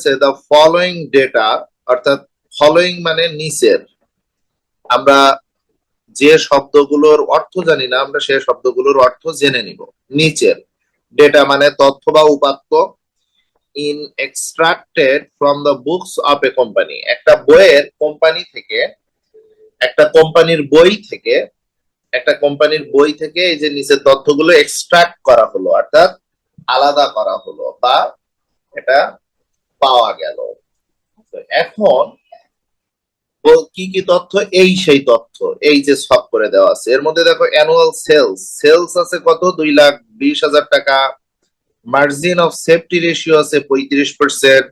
the following data, অর্থাৎ following মানে নিচের, আমরা যে শব্দগুলোর অর্থ জানি না আমরা সেই শব্দগুলোর অর্থ জেনে নিব। নিচের ডেটা মানে তথ্য বা উপাত্ত, in extracted from the books of a company, একটা বইয়ের কোম্পানি থেকে, একটা কোম্পানির বই থেকে, একটা কোম্পানির বই থেকে এই যে নিচের তথ্যগুলো এক্সট্রাক্ট করা হলো, অর্থাৎ আলাদা করা হলো বা এটা পাওয়া গেল। এখন কি কি তথ্য, এই সেই তথ্য, এই যে সব করে দেওয়া আছে। এর মধ্যে দেখো অ্যানুয়াল সেলস, সেলস আছে কত, 2,20,000 টাকা। মার্জিন অফ সেফটি রেশিও আছে 35%,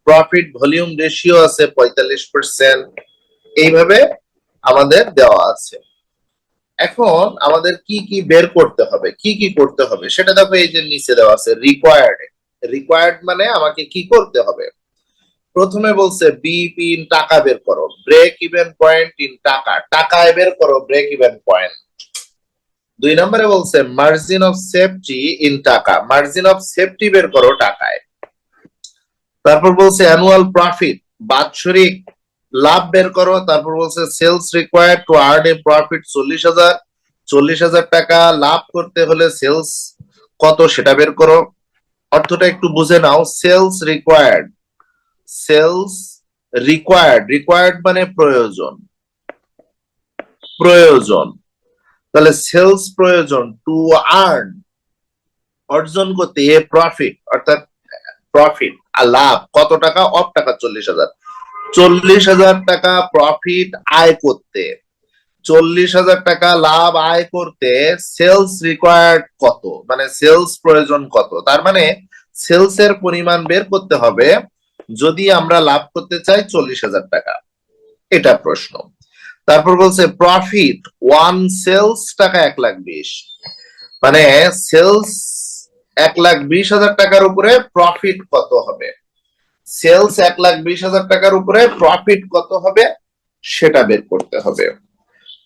প্রফিট ভলিউম রেশিও আছে 45%। এইভাবে আমাদের দেওয়া আছে। এখন আমাদের কি কি বের করতে হবে, কি কি করতে হবে সেটা দেখো এই যে নিচে দেওয়া আছে। রিকোয়ার্ড, রিকোয়ার্ড মানে আমাকে কি করতে হবে। প্রথমে বলছে বিইপি ইন টাকা বের করো, ব্রেক ইভেন পয়েন্ট ইন টাকা, টাকায় বের করো ব্রেক ইভেন পয়েন্ট। 2 নম্বরে বলছে মার্জিন অফ সেফটি ইন টাকা, মার্জিন অফ সেফটি বের করো টাকায়। তারপর বলছে অ্যানুয়াল প্রফিট, বাৎসরিক লাভ বের করো। তারপর বলছে sales required to earn a profit 40,000, 40,000 টাকা লাভ করতে হলে সেলস কত সেটা বের করো। অর্থটা একটু বুঝে নাও। Sales required, sales required, required মানে প্রয়োজন, প্রয়োজন। তাহলে সেলস প্রয়োজন, টু আর্ন অর্জন করতে, এ প্রফিট অর্থাৎ প্রফিট আর লাভ কত টাকা, অফ টাকা 40,000, 40,000 টাকা প্রফিট আয় করতে, 40,000 টাকা লাভ আয় করতে সেলস রিকোয়ার্ড কত, মানে সেলস প্রয়োজন কত। তার মানে সেলস এর পরিমাণ বের করতে হবে যদি আমরা লাভ করতে চাই 40,000 টাকা, এটা প্রশ্ন। তারপর বলছে প্রফিট ওয়ান সেলস টাকা 1,20,000, মানে সেলস 1,20,000 টাকার উপরে প্রফিট কত হবে, সেলস 1,20,000 টাকার উপরে প্রফিট কত হবে সেটা বের করতে হবে।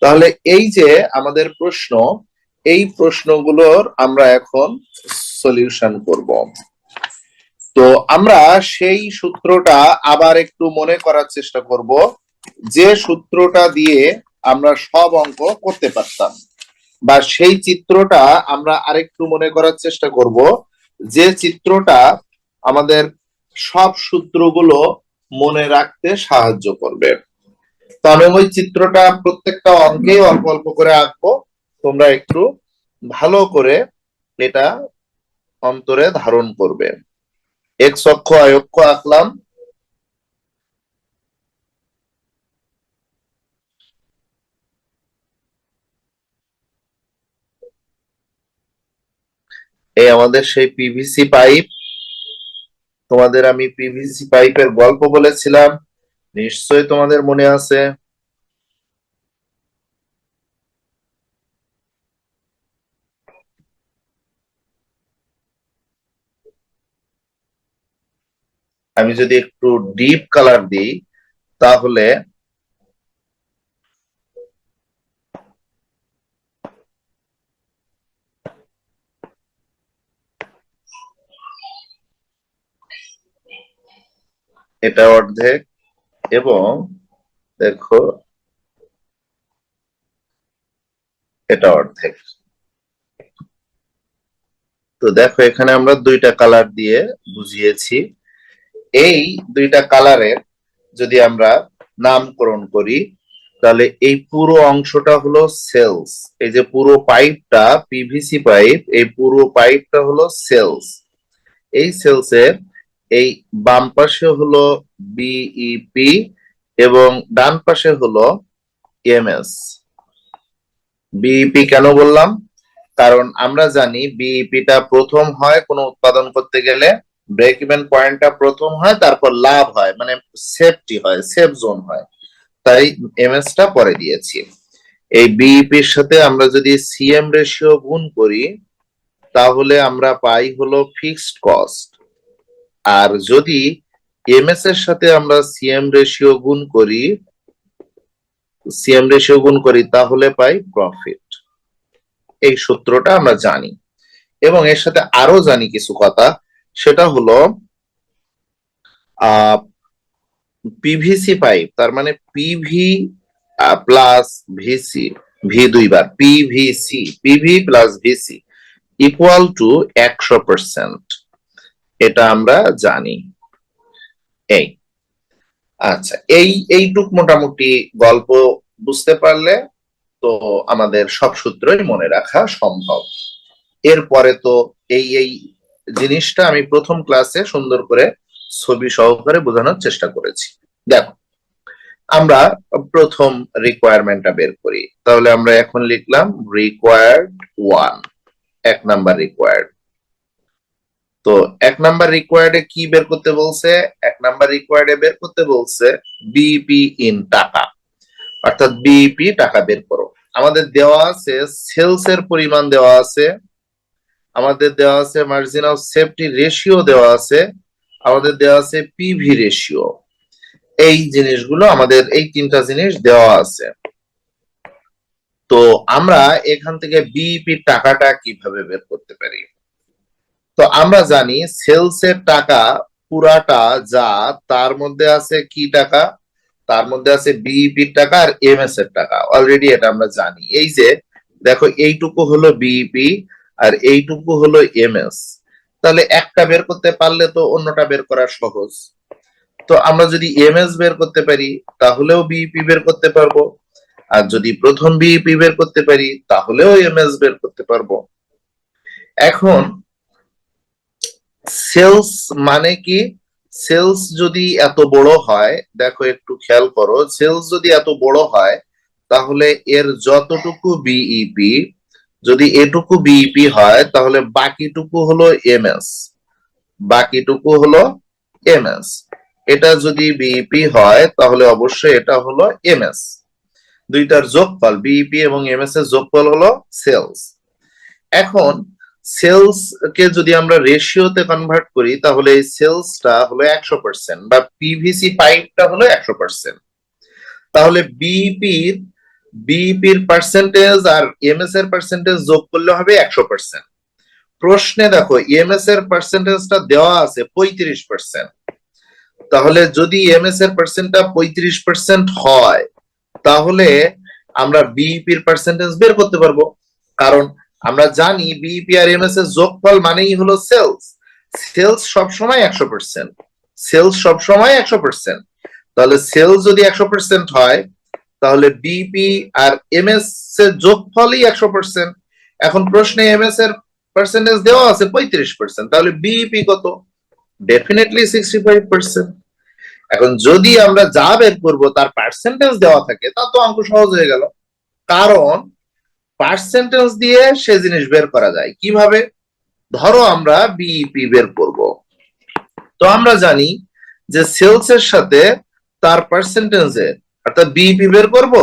তাহলে এই যে আমাদের প্রশ্ন, এই প্রশ্নগুলোর আমরা এখন সলিউশন করব। তো আমরা সেই সূত্রটা আবার একটু মনে করার চেষ্টা করব, যে সূত্রটা দিয়ে আমরা সব অঙ্ক করতে পারতাম, বা সেই চিত্রটা আমরা আরেকটু মনে করার চেষ্টা করব, যে চিত্রটা আমাদের সব সূত্রগুলো মনে রাখতে সাহায্য করবে। তো আমি ওই চিত্রটা প্রত্যেকটা অঙ্কেই অল্প অল্প করে আঁকবো, তোমরা একটু ভালো করে এটা অন্তরে ধারণ করবে। এক্স অক্ষ আয় অক্ষ আঁকলাম, এই আমাদের সেই পিভিসি পাইপ। তোমাদের আমি পিভিসি পাইপের গল্প বলেছিলাম, নিশ্চয়ই তোমাদের মনে আছে। আমি যদি একটু ডিপ কালার দিই তাহলে এটা অর্ধেক, এবং দেখো এটা অর্ধেক। তো দেখো এখানে আমরা দুইটা কালার দিয়ে বুঝিয়েছি। এই দুইটা কালারের যদি আমরা নামকরণ করি তাহলে এই পুরো অংশটা হলো সেলস, এই যে পুরো পাইপটা পিভিসি পাইপ, এই পুরো পাইপটা হলো সেলস। এই সেলসের এই বাম পাশে হলো বিইপি এবং ডান পাশে হলো এমএস। বিইপি কেন বললাম, কারণ আমরা জানি বিইপিটা প্রথম হয় কোনো উৎপাদন করতে গেলে, ব্রেক ইভেন পয়েন্টটা প্রথম হয়, তারপর লাভ হয়, মানে সেফটি হয়, সেফ জোন হয়, তাই এমএস টা পরে দিয়েছি। এই বিইপির সাথে আমরা যদি সিএম রেশিও গুণ করি তাহলে আমরা পাই হলো ফিক্সড কস্ট, আর যদি এমএস এর সাথে আমরা সিএম রেশিও গুণ করি, সিএম রেশিও গুণ করি তাহলে পাই প্রফিট। এই সূত্রটা আমরা জানি, এবং এর সাথে আরো জানি কিছু কথা, সেটা হলো পিভিসি পাইপ, তার মানে পিভি প্লাস ভিসি, ভি দুইবার, PVC, PV plus VC equal to 100%, এটা আমরা জানি। এই আচ্ছা, এইটুক মোটামুটি গল্প বুঝতে পারলে তো আমাদের সব সূত্রই মনে রাখা সম্ভব। এরপরে তো এই জিনিসটা আমি প্রথম ক্লাসে সুন্দর করে ছবি সহকারে বোঝানোর চেষ্টা করেছি। দেখো, আমরা প্রথম রিকোয়ারমেন্টটা বের করি। তাহলে আমরা এখন লিখলাম রিকোয়ার্ড 1, 1 নাম্বার রিকোয়ার্ড। তো 1 নাম্বার রিকোয়ার্ডে কি বের করতে বলছে? 1 নাম্বার রিকোয়ার্ডে বের করতে বলছে বিইপি ইন টাকা, অর্থাৎ বিইপি টাকা বের করো। আমাদের দেওয়া আছে সেলস এর পরিমাণ দেওয়া আছে, আমাদের দেওয়া আছে মার্জিন অফ সেফটি রেশিও দেওয়া আছে, আমাদের দেওয়া আছে পিভি রেশিও। এই জিনিসগুলো আমাদের, এই তিনটা জিনিস দেওয়া আছে। তো আমরা এখান থেকে বিইপি টাকাটা কিভাবে বের করতে পারি? তো আমরা জানি সেলস এর টাকা পুরাটা যা, তার মধ্যে আছে কি টাকা? তার মধ্যে আছে বিইপি টাকা আর এমএস এর টাকা। অলরেডি এটা আমরা জানি। এই যে দেখো, এইটুকু হলো বিইপি আর এইটুকু হলো এমএস। তাহলে একটা বের করতে পারলে তো অন্যটা বের করা সহজ। তো আমরা যদি এমএস বের করতে পারি তাহলেও বিইপি বের করতে পারবো, আর যদি প্রথম বিইপি বের করতে পারি তাহলেও এমএস বের করতে পারবো। এখন সেলস মানে কি? সেলস যদি এত বড় হয়, দেখো একটু খেয়াল করো, সেলস যদি এত বড় হয় তাহলে এর যতটুকু বিইপি, যদি এটুকু বিইপি হয় তাহলে বাকিটুকু হলো এমএস, বাকিটুকু হলো এমএস। এটা যদি বিইপি হয় তাহলে অবশ্যই এটা হলো এমএস। দুইটার যোগফল, বিইপি এবং এমএস এর যোগফল হলো সেলস। এখন সেলস কে যদি আমরা রেশিওতে কনভার্ট করি তাহলে এই সেলসটা হলো 100% বা পিভিসি পাইপটা হলো 100%। তাহলে বিইপির পার্সেন্টেজ আর এমএস এর পার্সেন্টেজ যোগ করলে হবে 100%। প্রশ্নে দেখো এমএস এর পার্সেন্টেজটা দেওয়া আছে 35%। তাহলে যদি এমএস এর পার্সেন্টটা 35% হয় তাহলে আমরা বিইপির পার্সেন্টেজ বের করতে পারবো, কারণ আমরা জানি বিইপি আর এমএস এর যোগফল মানেই হলো সেলস। সেলস সবসময় 100%, সেলস সবসময় 100%। তাহলে সেলস যদি 100% হয় তাহলে বিইপি আর এমএস এর যোগফলই 100%। এখন প্রশ্নে এমএস এর পার্সেন্টেজ দেওয়া আছে 35%, তাহলে বিইপি কত? ডেফিনেটলি 65%। এখন যদি আমরা যা বের করবো তার পার্সেন্টেজ দেওয়া থাকে তা তো অঙ্ক সহজ হয়ে গেল, কারণ পার্সেন্টেজ দিয়ে সে জিনিস বের করা যায়। কিভাবে? ধরো আমরা বিইপি বের করব, তো আমরা জানি যে সেলস এর সাথে তার পার্সেন্টেজের, অর্থাৎ বিইপি বের করব,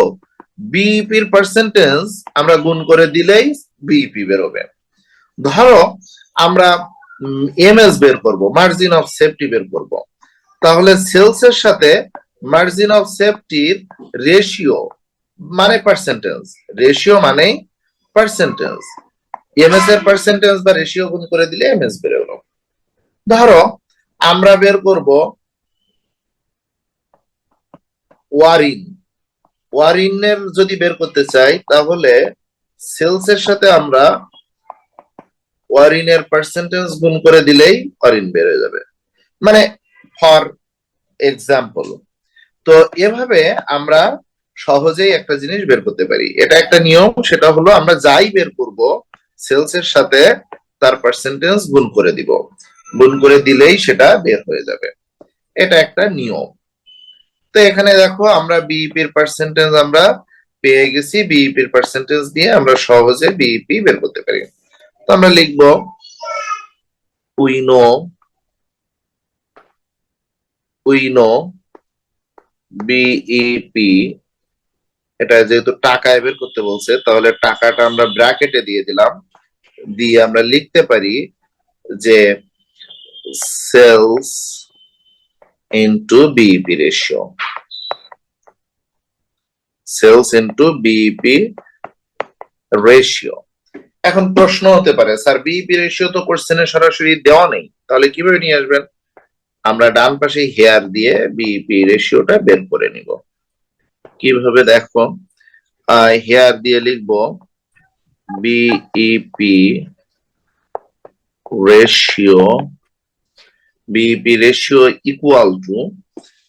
বিইপির পার্সেন্টেজ আমরা গুণ করে দিলেই বিইপি বেরোবে। ধরো আমরা এমএস বের করব, মার্জিন অফ সেফটি বের করব, তাহলে সেলস এর সাথে মার্জিন অফ সেফটির রেশিও মানে পার্সেন্টেজ, রেশিও মানে পার্সেন্টেজ, এমএস এর পার্সেন্টেজ বা রেশিও গুণ করে দিলে এমএস বের হলো। ধরো আমরা বের করব ওয়ারিন, ওয়ারিনের যদি বের করতে চাই তাহলে সেলস এর সাথে আমরা ওয়ারিনের পার্সেন্টেজ গুণ করে দিলেই ওয়ারিন বের হয়ে যাবে, মানে ফর এক্সাম্পল। তো এভাবে আমরা সহজেই একটা জিনিস বের করতে পারি। এটা একটা নিয়ম, সেটা হলো আমরা যাই বের করব সেলস এর সাথে তার পার্সেন্টেজ গুণ করে দিব, গুণ করে দিলেই সেটা বের হয়ে যাবে। এটা একটা নিয়ম। তো এখানে দেখো আমরা বিইপির পার্সেন্টেজ আমরা পেয়ে গেছি, বিইপির পার্সেন্টেজ দিয়ে আমরা সহজে বিইপি বের করতে পারি। তো আমরা লিখবো we know বিইপি, এটা যেহেতু টাকায় বের করতে বলছে তাহলে টাকাটা আমরা ব্র্যাকেটে দিয়ে দিলাম, দিয়ে আমরা লিখতে পারি যে sales into BEP ratio, sales into BEP ratio. এখন প্রশ্ন হতে পারে, স্যার বিইপি রেশিও তো কোশ্চেনে সরাসরি দেওয়া নেই, তাহলে কিভাবে নিয়ে আসবেন? আমরা ডান পাশে হেয়ার দিয়ে বিইপি রেশিওটা বের করে নিব। কিভাবে দেখো, হেয়ার দিয়ে লিখবো BEP ratio, BEP ratio equal to,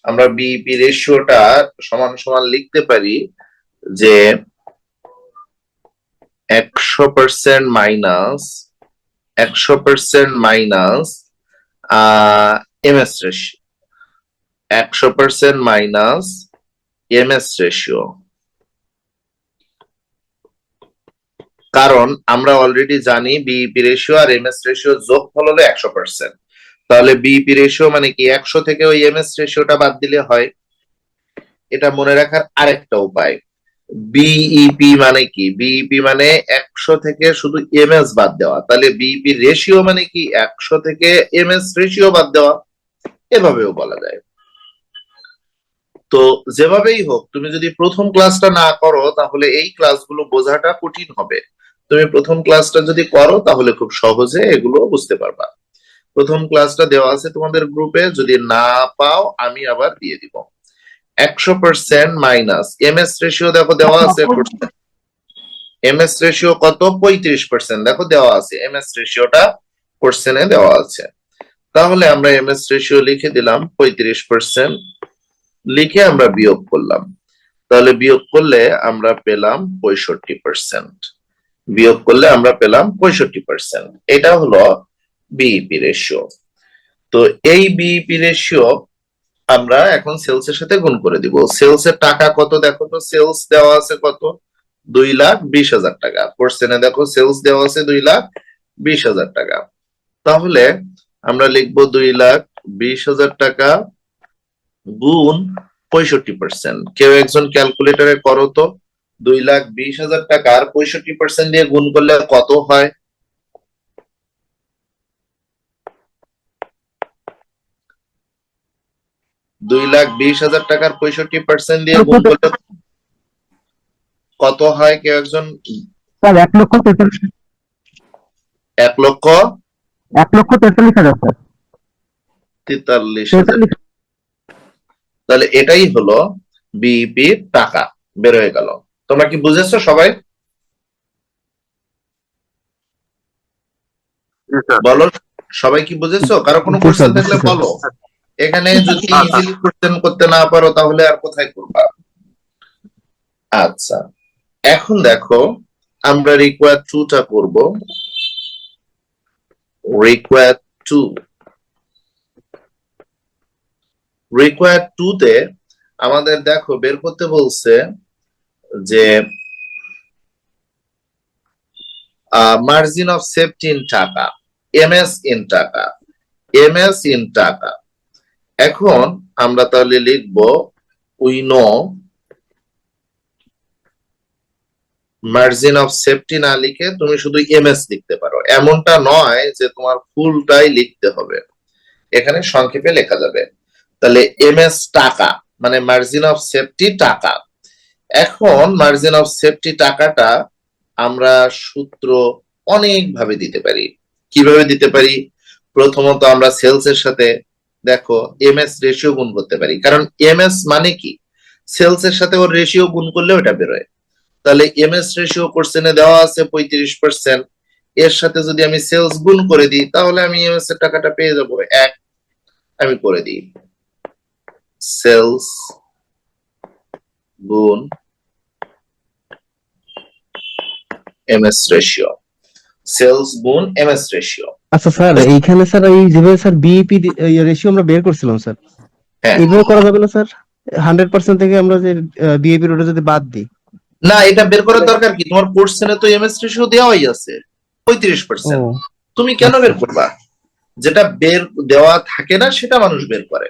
আমরা বিইপি রেশিওটা সমান সমান লিখতে পারি যে 100% minus 100% minus MS ratio, 100% minus MS ratio. কারণ আমরা অলরেডি জানি বিইপি রেশিও আর এমএস রেশিও যোগফল হলো 100%। তাহলে বিইপি রেশিও মানে কি 100 থেকে ওই এমএস রেশিওটা বাদ দিলে হয়। এটা মনে রাখার আরেকটা উপায়, বিইপি মানে কি, বিইপি মানে 100 থেকে শুধু এমএস বাদ দেওয়া, তাহলে বিইপি রেশিও মানে কি 100 থেকে এমএস রেশিও বাদ দেওয়া, এভাবেও বলা যায়। তো যেভাবেই হোক, তুমি যদি প্রথম ক্লাসটা না করো তাহলে এই ক্লাসগুলো বোঝাটা কঠিন হবে। তুমি প্রথম ক্লাসটা যদি করো তাহলে খুব সহজে এগুলো বুঝতে পারবা। প্রথম ক্লাসটা দেওয়া আছে তোমাদের গ্রুপে, যদি না পাও আমি আবার দিয়ে দিব। 100% মাইনাস এমএস রেশিও দেখো দেওয়া আছে, এমএস রেশিও কত, 35% দেখো দেওয়া আছে, এমএস রেশিওটা পার্সেন্টে দেওয়া আছে। তাহলে আমরা এমএস রেশিও লিখে দিলাম 35%, লিখে আমরা বিয়োগ করলাম। তাহলে বিয়োগ করলে আমরা পেলাম 65%, বিয়োগ করলে আমরা পেলাম 65%। এটা হলো বিইপি রেশিও। তো এই বিইপি রেশিও আমরা এখন সেলস এর সাথে গুণ করে দিব। সেলস এর টাকা কত দেখো তো, সেলস দেওয়া আছে কত, 2,20,000 টাকা। পার্সেন্টে দেখো সেলস দেওয়া আছে 2,20,000 টাকা। তাহলে আমরা লিখবো 2,20,000 টাকা গুণ 65%। কেউ একজন ক্যালকুলেটরে করো তো, 2,20,000 টাকার 65% দিয়ে গুণ করলে কত হয়? 2,20,000 টাকার 65% দিয়ে গুণ করলে কত হয়? কেউ একজন, 1,43,000। তাহলে এটাই হলো বিইপি টাকা বের হয়ে গেল। তোমরা কি বুঝেছো সবাই? বলো, সবাই কি বুঝেছো? কারো কোনো কোশ্চেন থাকলে বলো। এখানে যদি ইজিলি কোশ্চেন করতে না পারো তাহলে আর কোথায় করবা? আচ্ছা, এখন দেখো আমরা রিকোয়ার 2 টা করব। রিকোয়ার 2, রিকোয়ার 2 তে আমাদের দেখো বের করতে বলছে যে মার্জিন অফ সেফটি ইন টাকা, এমএস ইন টাকা, এমএস ইন টাকা। এখন আমরা তাহলে লিখব we know, margin of safety না লিখে তুমি শুধু এমএস লিখতে পারো, এমনটা নয় যে তোমার ফুলটাই লিখতে হবে, এখানে সংক্ষেপে লেখা যাবে। তাহলে এমএস টাকা মানে মার্জিন অফ সেফটি টাকা। এখন মার্জিন অফ সেফটি টাকাটা আমরা সূত্র অনেক ভাবে দিতে পারি। কিভাবে দিতে পারি? প্রথমত আমরা সেলস এর সাথে দেখো এমএস রেশিও গুণ করতে পারি, কারণ এমএস মানে কি, সেলস এর সাথে ওর রেশিও গুণ করলে ওটা বেরোয়। তাহলে এমএস রেশিও কোশ্চেনে দেওয়া আছে 35%, এর সাথে যদি আমি সেলস গুণ করে দিই তাহলে আমি এমএস এর টাকাটা পেয়ে যাবো। এক, আমি করে দিই সেলস গুণ এমএস রেশিও, সেলস গুণ এমএস রেশিও। আচ্ছা স্যার, এইখানে স্যার এই যেভাবে স্যার বিইপি রেশিও আমরা বের করছিলাম স্যার, হ্যাঁ, এইভাবে করা যাবে না স্যার? 100% থেকে আমরা যে বিইপি রোটা যদি বাদ দিই, না এটা বের করার দরকার কি, তোমার কোশ্চেনে তো এমএস রেশিও দেওয়াই আছে 35%, তুমি কেন বের করবা? যেটা বের দেওয়া থাকে না সেটা মানুষ বের করে,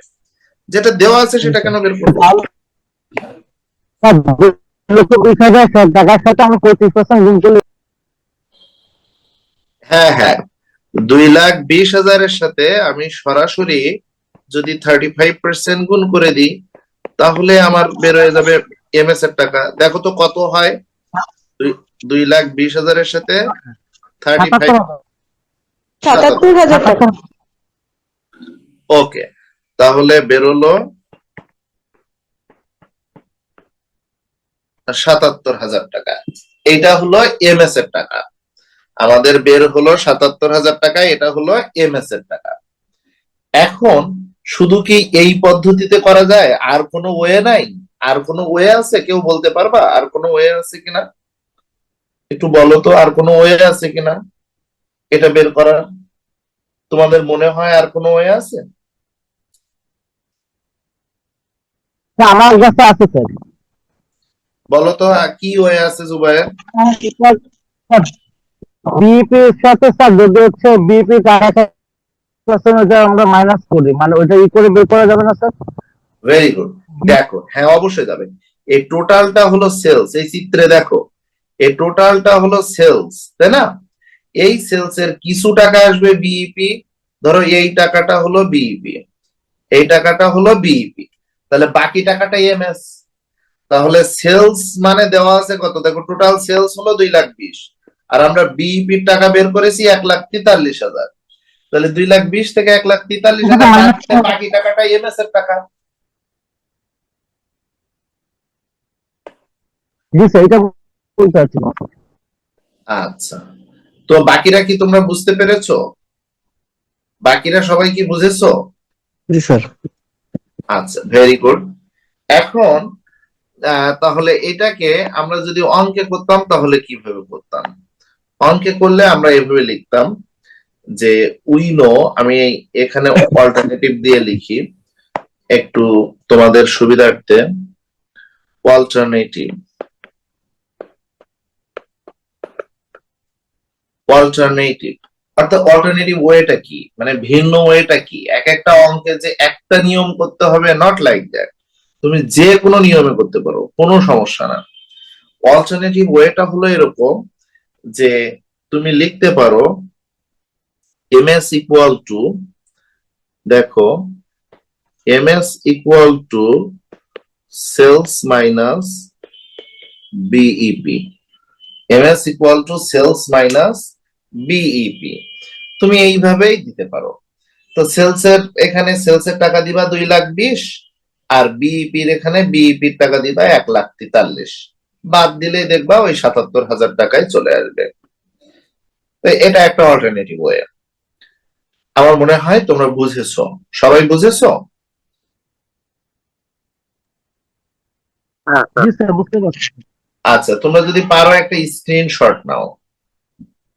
যেটা দেওয়া আছে সেটা কেন বের করবো? হ্যাঁ হ্যাঁ, 2,20,000 সাথে আমি সরাসরি যদি 35% গুণ করে দিই তাহলে আমার বের হয়ে যাবে এমএস এর টাকা। দেখো তো কত হয়, 2,20,000 সাথে 35, 77,000 টাকা। ওকে। তাহলে বেরোলো ৭৭,০০০ টাকা। এটা হলো এমএস এর টাকা। আমাদের বের হলো ৭৭,০০০ টাকা, এটা হলো এমএস এর টাকা। এখন শুধু কি এই পদ্ধতিতে করা যায়? আর কোনো ওয়ে নাই? আর কোনো ওয়ে আছে? কেউ বলতে পারবা আর কোনো ওয়ে আছে কিনা? একটু বলো তো, আর কোনো ওয়ে আছে কিনা এটা বের করার? তোমাদের মনে হয় আর কোনো ওয়ে আছে? আমার কাছে আছে স্যার। বলো তো কি ওয়ে আছে জুবায়ের? বিইপি এর সাথে স্যার যদি হচ্ছে বিইপি টাকা আমরা মাইনাস করি, মানে ওইটা ই করে বের করা যাবে না স্যার? Very good. দেখো, হ্যাঁ অবশ্যই যাবে। এই টোটালটা হলো সেলস, এই চিত্রে দেখো এই টোটালটা হলো সেলস, তাই না? এই সেলস এর কিছু টাকা আসবে বিইপি, ধরো এই টাকাটা হলো বিইপি, এই টাকাটা হলো বিইপি, তাহলে বাকি টাকাটা এমএস। তাহলে সেলস মানে দেওয়া আছে কত, দেখো টোটাল সেলস হলো 2,20,000, আর আমরা বিইপির টাকা বের করেছি 1,43,000। তাহলে 2,20,000 থেকে 1,43,000 বাদ দিলে বাকি টাকাটা এমএস এর টাকা। জি স্যার, এটা বলতে চাচ্ছি। আচ্ছা, তো বাকিরা কি তোমরা বুঝতে পেরেছো? বাকিরা সবাই কি বুঝেছো? জি স্যার। আচ্ছা, ভেরি গুড। এখন তাহলে এটাকে আমরা যদি অঙ্কে করতাম তাহলে কিভাবে করতাম? অঙ্কে করলে আমরা এভাবে লিখতাম যে উই নো, আমি এখানে অল্টারনেটিভ দিয়ে লিখি একটু তোমাদের সুবিধার্থে। অল্টারনেটিভ, অল্টারনেটিভ অর্থাৎ অল্টারনেটিভ ওয়েটা কি, মানে ভিন্ন ওয়েটা কি? এক একটা অঙ্কে যে একটা নিয়ম করতে হবে, নট লাইক দ্যাট। তুমি যে কোনো নিয়মে করতে পারো, কোনো সমস্যা না। অল্টারনেটিভ ওয়েটা হলো এরকম যে তুমি লিখতে পারো এমএস ইকুয়াল টু, দেখো MS equal to sales minus BEP, MS equal to sales minus BEP. তুমি এইভাবেই দিতে পারো। তো সেলস এর এখানে সেলস এর টাকা দিবা 2,20,000, আর বিইপির এখানে বিইপির টাকা দিবা 1,43,000। বাদ দিলে দেখবা ওই 77,000 টাকায় চলে আসবে। তো এটা একটা অল্টারনেটিভ ওয়ে। আমার মনে হয় তোমরা বুঝেছো, সবাই বুঝেছো? জি স্যার, বুঝতে পারছি। আচ্ছা, তোমরা যদি পারো একটা স্ক্রিনশট নাও,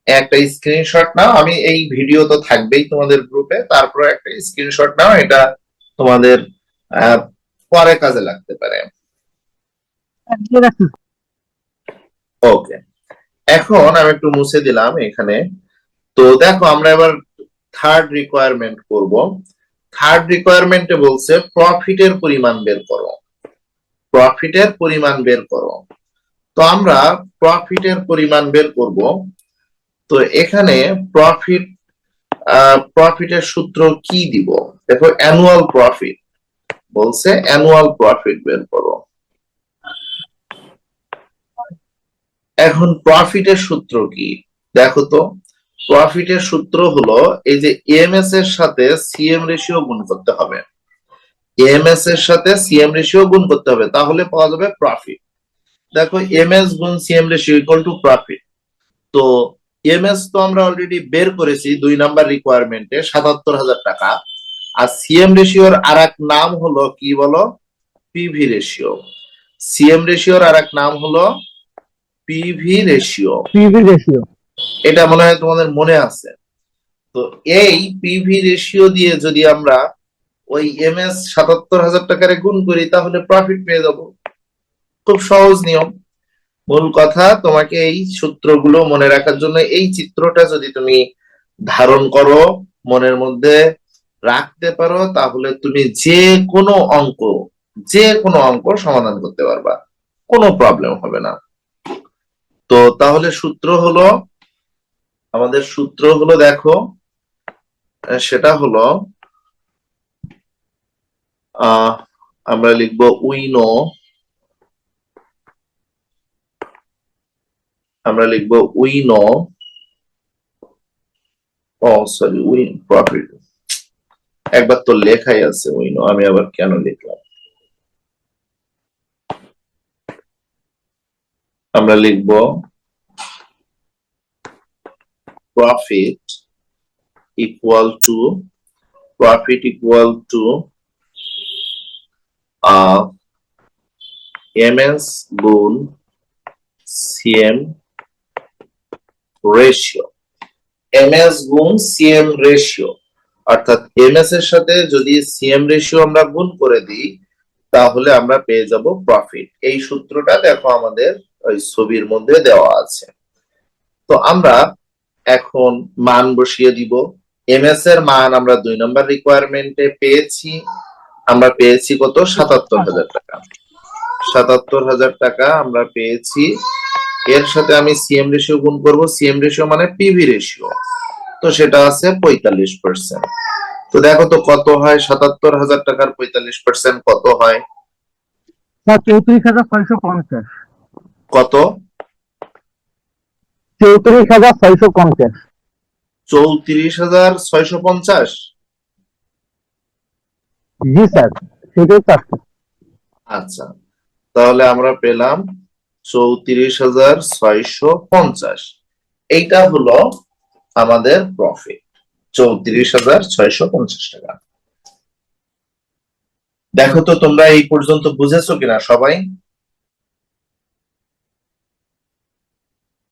একটা স্ক্রিনশট নাও। আমি এই ভিডিও তো থাকবেই তোমাদের গ্রুপে, তারপরে একটা স্ক্রিনশট নাও, এটা তোমাদের আহ, পরে কাজে লাগতে পারে। ওকে, এখন আমি একটু মুছে দিলাম এখানে। তো দেখো আমরা এবার থার্ড রিকোয়ারমেন্ট করব। থার্ড রিকোয়ারমেন্টে বলছে প্রফিটের পরিমাণ বের করো, প্রফিটের পরিমাণ বের করো। তো আমরা প্রফিটের পরিমাণ বের করব। তো এখানে প্রফিট, প্রফিটের সূত্র কি দিব? দেখো অ্যানুয়াল প্রফিট বলছে, অ্যানুয়াল প্রফিট বের করো। এখন প্রফিটের সূত্র কি দেখো তো। প্রফিটের সূত্র হলো এই যে এমএস এর সাথে সিএম রেশিও গুণ করতে হবে, এমএস এর সাথে সিএম রেশিও গুণ করতে হবে, তাহলে পাওয়া যাবে প্রফিট। দেখো এমএস গুণ CM ratio equal to profit. তো এমএস তো আমরা অলরেডি বের করেছি 2 নাম্বার রিকোয়ারমেন্টে 77,000 টাকা। আর সিএম রেশিওর আর এক নাম হলো কি বলো? PV ratio. সিএম রেশিওর আর এক নাম হলো পিভি রেশিও। PV ratio. এটা মনে হয় তোমাদের মনে আছে। তো এই পিভি রেশিও দিয়ে যদি আমরা ওই এমএস 77,000 টাকারে গুণ করি তাহলে প্রফিট পেয়ে যাবো। খুব সহজ নিয়ম। মূল কথা তোমাকে এই সূত্রগুলো মনে রাখার জন্য এই চিত্রটা যদি তুমি ধারণ করো, মনের মধ্যে রাখতে পারো, তাহলে তুমি যে কোনো অঙ্ক, যে কোনো অঙ্ক সমাধান করতে পারবা, কোনো প্রবলেম হবে না। তো তাহলে সূত্র হলো, আমাদের সূত্র হলো দেখো, সেটা হলো আমরা লিখবো উই নো, আমরা লিখবো we know, oh sorry we profit, একবার তো লেখাই আছে উইনো, আমি আবার কেন লিখলাম? আমরা লিখব প্রফিট ইকুয়াল টু এমএস গুণ সিএম রেশিও। এমএস গুণ সিএম রেশিও, অর্থাৎ এমএস এর সাথে যদি সিএম রেশিও আমরা গুণ করে দিই তাহলে আমরা পেয়ে যাব প্রফিট। এই সূত্রটা দেখো আমাদের ওই ছবির মধ্যে দেওয়া আছে। তো আমরা এখন মান বসিয়ে দিব। এমএস এর মান আমরা 2 নম্বর রিকোয়ারমেন্টে পেয়েছি, আমরা পেয়েছি কত? 77,000 টাকা। 77,000 টাকা আমরা পেয়েছি। এর সাথে আমি সিএম রেশিও গুণ করব, সিএম রেশিও মানে পিভি রেশিও, তো সেটা আছে 45%। তো দেখো তো কত হয় 77,000 টাকার 45% কত হয়? স্যার 34,650। কত? 34,650। 34,650। জি স্যার, সেটাই তো আসছে। আচ্ছা, তাহলে আমরা পেলাম 34,650। এইটা হলো আমাদের প্রফিট, 34,650 টাকা। দেখো তো তোমরা এই পর্যন্ত বুঝেছো কিনা সবাই?